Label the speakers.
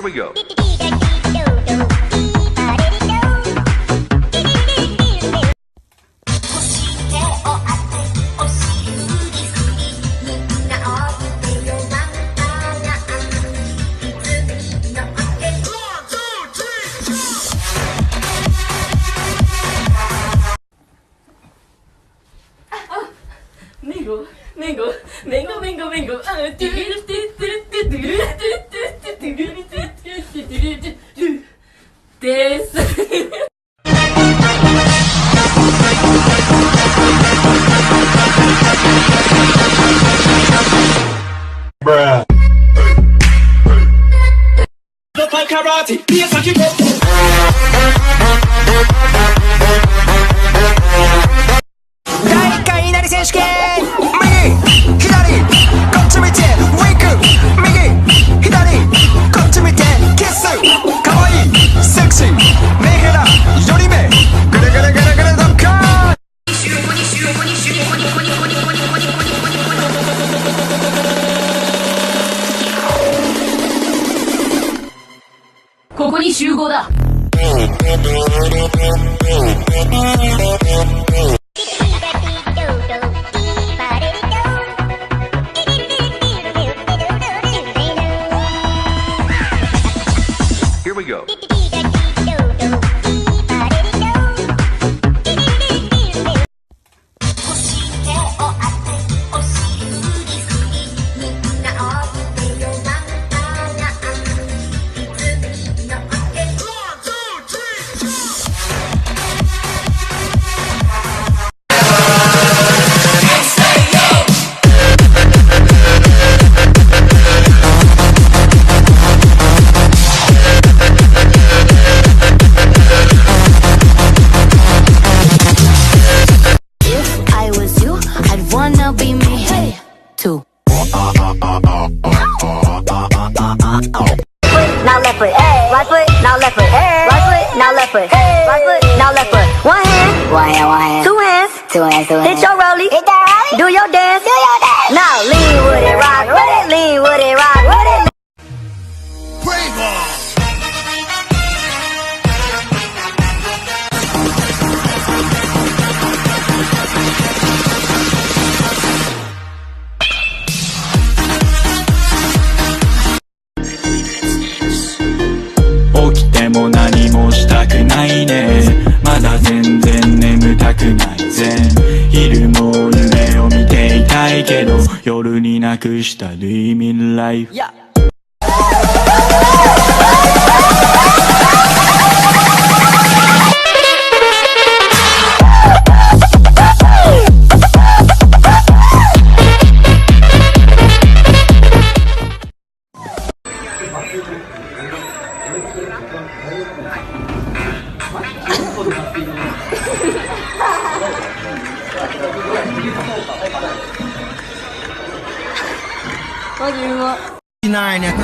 Speaker 1: Here we go.
Speaker 2: です。
Speaker 3: 大会稲荷選手権、右左こっち見てウィンク、右左こっち見てキス、かわいいセクシーメンヘラより目グレグレグレグレドッカー、
Speaker 2: ここに集合だ。
Speaker 1: Here we go.
Speaker 4: Hit your rollie, do your dance, now lean with it, rock with it, lean with it, rock with it.
Speaker 5: 起きても何もしたくないね、まだ全然眠たくないぜ、昼も夢を見ていたいけど夜になくした Dreaming Life、
Speaker 3: マジうまいないね。